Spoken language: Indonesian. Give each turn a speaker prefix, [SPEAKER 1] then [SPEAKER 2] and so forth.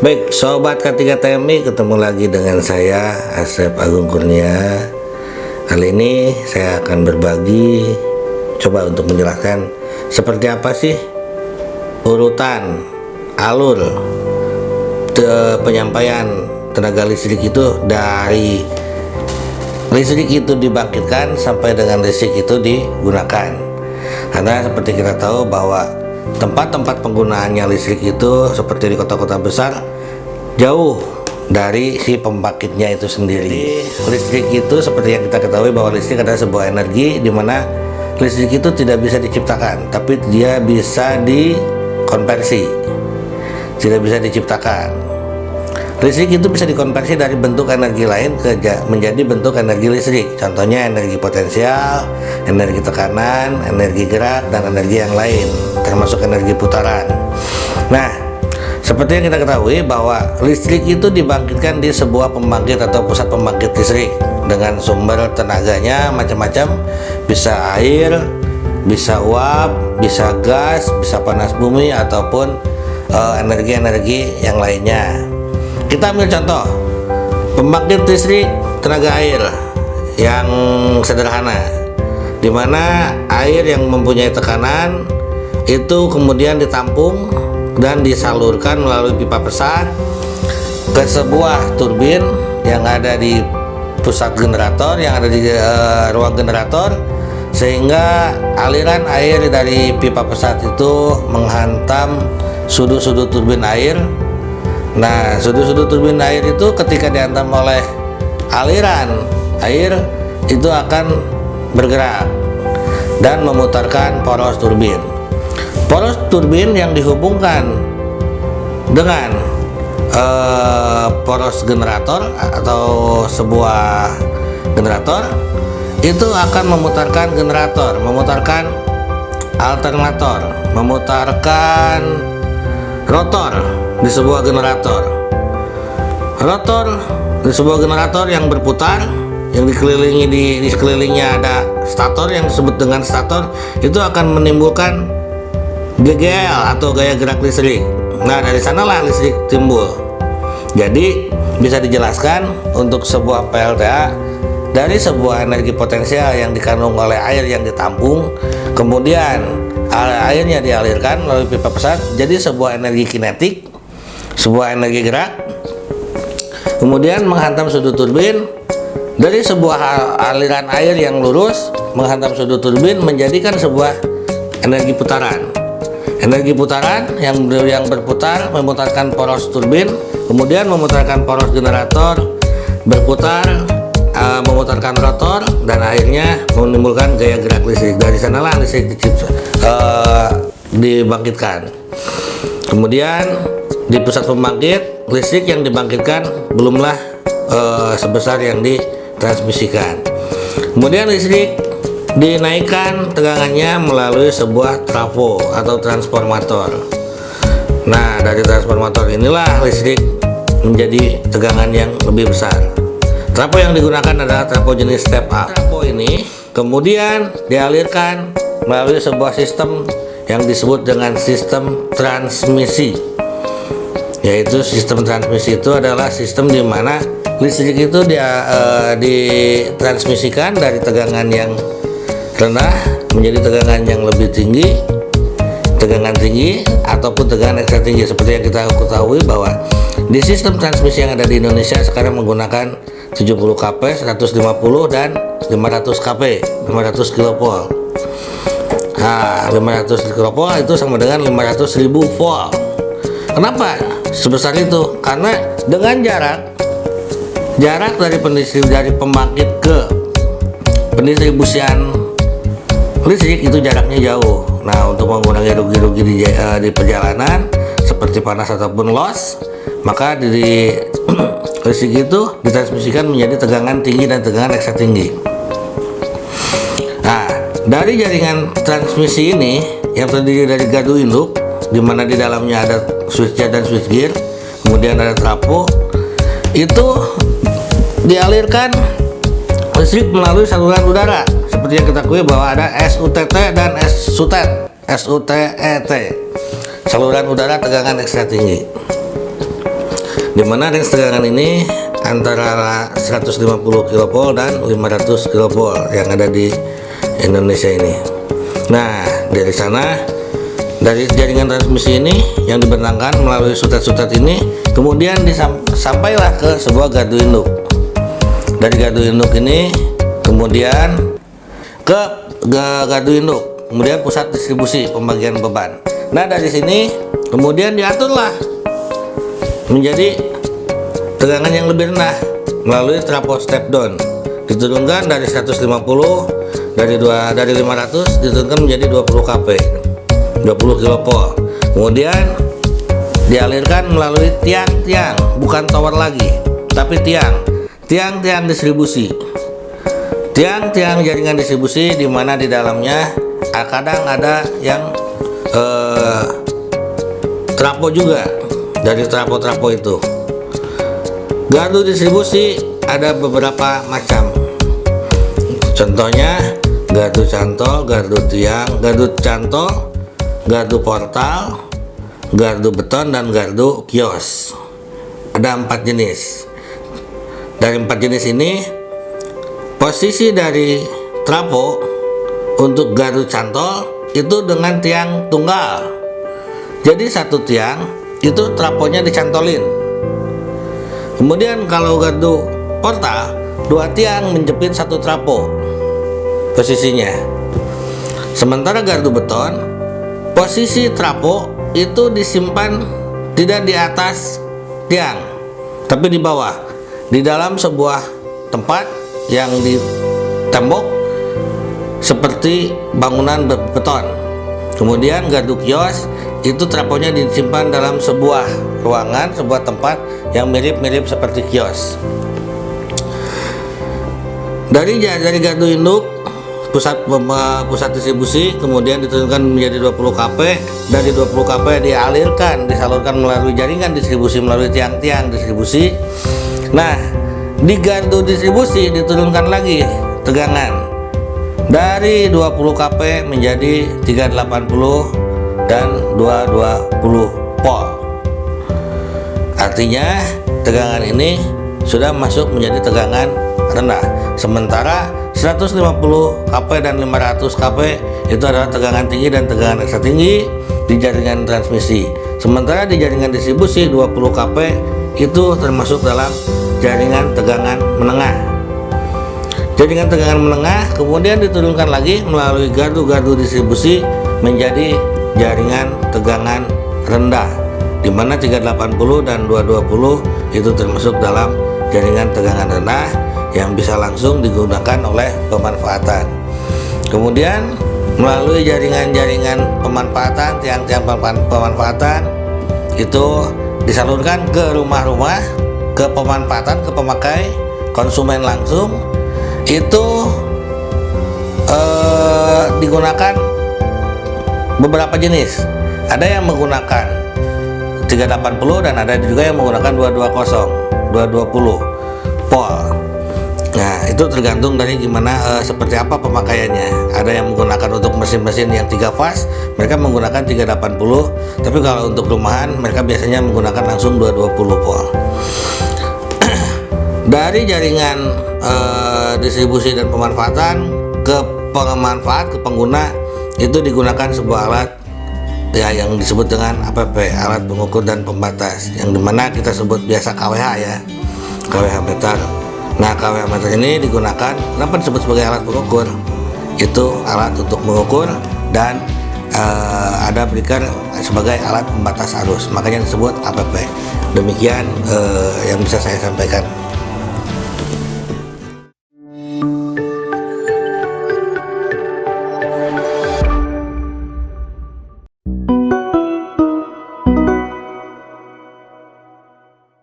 [SPEAKER 1] Baik, Sobat K3TMI, ketemu lagi dengan saya Asep Agung Kurnia. Kali ini saya akan berbagi, coba untuk menjelaskan seperti apa sih urutan alur penyampaian tenaga listrik itu dari listrik itu dibangkitkan sampai dengan listrik itu digunakan. Karena seperti kita tahu bahwa tempat-tempat penggunaannya listrik itu seperti di kota-kota besar jauh dari si pembangkitnya itu sendiri. Listrik itu seperti yang kita ketahui bahwa listrik adalah sebuah energi di mana listrik itu tidak bisa diciptakan, tapi dia bisa dikonversi. Tidak bisa diciptakan. Listrik itu bisa dikonversi dari bentuk energi lain menjadi bentuk energi listrik. Contohnya energi potensial, energi tekanan, energi gerak, dan energi yang lain, termasuk energi putaran. Nah, seperti yang kita ketahui bahwa listrik itu dibangkitkan di sebuah pembangkit atau pusat pembangkit listrik dengan sumber tenaganya macam-macam, bisa air, bisa uap, bisa gas, bisa panas bumi, ataupun energi-energi yang lainnya. Kita ambil contoh pembangkit listrik tenaga air yang sederhana, di mana air yang mempunyai tekanan itu kemudian ditampung dan disalurkan melalui pipa pesat ke sebuah turbin yang ada di pusat generator, yang ada di ruang generator, sehingga aliran air dari pipa pesat itu menghantam sudut-sudut turbin air. Nah, sudut-sudut turbin air itu ketika dihantam oleh aliran air itu akan bergerak dan memutarkan poros turbin. Poros turbin yang dihubungkan dengan poros generator atau sebuah generator itu akan memutarkan generator, memutarkan alternator, memutarkan rotor di sebuah generator. Rotor di sebuah generator yang berputar, yang dikelilingi di sekelilingnya ada stator yang disebut dengan stator, itu akan menimbulkan GGL atau gaya gerak listrik. Nah, dari sanalah listrik timbul. Jadi bisa dijelaskan untuk sebuah PLTA dari sebuah energi potensial yang dikandung oleh air yang ditampung, kemudian airnya dialirkan melalui pipa pesat jadi sebuah energi kinetik, sebuah energi gerak, kemudian menghantam sudut turbin. Dari sebuah aliran air yang lurus menghantam sudut turbin menjadikan sebuah energi putaran. Energi putaran yang berputar memutarkan poros turbin, kemudian memutarkan poros generator, berputar, memutarkan rotor, dan akhirnya menimbulkan gaya gerak listrik. Dari sanalah listrik dibangkitkan. Kemudian di pusat pembangkit, listrik yang dibangkitkan belumlah sebesar yang ditransmisikan. Kemudian listrik dinaikkan tegangannya melalui sebuah trafo atau transformator. Nah, dari transformator inilah listrik menjadi tegangan yang lebih besar. Trafo yang digunakan adalah trafo jenis step up. Trafo ini kemudian dialirkan melalui sebuah sistem yang disebut dengan sistem transmisi. Yaitu sistem transmisi itu adalah sistem di mana listrik itu ditransmisikan dari tegangan yang rendah menjadi tegangan yang lebih tinggi, tegangan tinggi ataupun tegangan ekstra tinggi. Seperti yang kita ketahui bahwa di sistem transmisi yang ada di Indonesia sekarang menggunakan 70 kP, 150 dan 500 kP, 500 kV. Nah, 500 kV itu sama dengan 500.000 volt. Kenapa sebesar itu? Karena dengan jarak dari pembangkit ke pendistribusian listrik itu jaraknya jauh. Nah, untuk mengurangi rugi-rugi di perjalanan seperti panas ataupun loss, maka dari listrik itu ditransmisikan menjadi tegangan tinggi dan tegangan ekstra tinggi. Nah, dari jaringan transmisi ini yang terdiri dari gardu induk, di mana di dalamnya ada switchgear dan switchgear, kemudian ada trafo, itu dialirkan listrik melalui saluran udara. Seperti yang kita ketahui bahwa ada SUTT dan SUTET, saluran udara tegangan ekstra tinggi. dimana range tegangan ini antara 150 kV dan 500 kV yang ada di Indonesia ini. Nah, dari sana, dari jaringan transmisi ini yang dibentangkan melalui sutet-sutet ini, kemudian sampailah ke sebuah gardu induk. Dari gardu induk ini kemudian ke gardu induk, kemudian pusat distribusi pembagian beban. Nah, dari sini kemudian diaturlah menjadi tegangan yang lebih rendah melalui trafo step down, diturunkan dari 150, dari 500 diturunkan menjadi 20 kV, 20 kV. Kemudian dialirkan melalui tiang-tiang, bukan tower lagi, tapi tiang-tiang distribusi, tiang-tiang jaringan distribusi, di mana di dalamnya kadang ada yang trafo juga. Dari trafo-trafo itu, gardu distribusi ada beberapa macam. Contohnya gardu cantol, gardu tiang, gardu cantol, gardu portal, gardu beton, dan gardu kios. Ada 4 jenis. Dari 4 jenis ini, posisi dari trafo untuk gardu cantol itu dengan tiang tunggal. Jadi satu tiang itu trafonya dicantolin. Kemudian kalau gardu portal, 2 tiang menjepit satu trafo posisinya. Sementara gardu beton, posisi trafo itu disimpan tidak di atas tiang, tapi di bawah, di dalam sebuah tempat yang di tembok seperti bangunan beton. Kemudian gardu kios itu trafonya disimpan dalam sebuah ruangan, sebuah tempat yang mirip-mirip seperti kios. Dari gardu induk, pusat distribusi kemudian diturunkan menjadi 20 kV. Dari 20 kV disalurkan melalui jaringan distribusi, melalui tiang-tiang distribusi. Nah, di gardu distribusi diturunkan lagi tegangan dari 20 kV menjadi 380 dan 220 volt. Artinya tegangan ini sudah masuk menjadi tegangan rendah. Sementara 150 kV dan 500 kV itu adalah tegangan tinggi dan tegangan ekstra tinggi di jaringan transmisi. Sementara di jaringan distribusi 20 kV itu termasuk dalam jaringan tegangan menengah. Jaringan tegangan menengah kemudian diturunkan lagi melalui gardu-gardu distribusi menjadi jaringan tegangan rendah, di mana 380 dan 220 itu termasuk dalam jaringan tegangan rendah yang bisa langsung digunakan oleh pemanfaatan. Kemudian melalui jaringan-jaringan pemanfaatan, tiang-tiang pemanfaatan itu disalurkan ke rumah-rumah, ke pemanfaatan, ke pemakai, konsumen langsung. Itu digunakan beberapa jenis. Ada yang menggunakan 380 dan ada juga yang menggunakan 220 volt. Nah, itu tergantung dari gimana seperti apa pemakaiannya. Ada yang menggunakan untuk mesin-mesin yang 3 fase, mereka menggunakan 380, tapi kalau untuk rumahan mereka biasanya menggunakan langsung 220 volt. Dari jaringan distribusi dan pemanfaatan ke pemanfaat, ke pengguna, itu digunakan sebuah alat ya yang disebut dengan APP, alat pengukur dan pembatas, yang dimana kita sebut biasa KWH ya, KWH meter. Nah, KWH meter ini digunakan, kenapa disebut sebagai alat pengukur? Itu alat untuk mengukur dan ada breaker sebagai alat pembatas arus, makanya disebut APP. Demikian yang bisa saya sampaikan.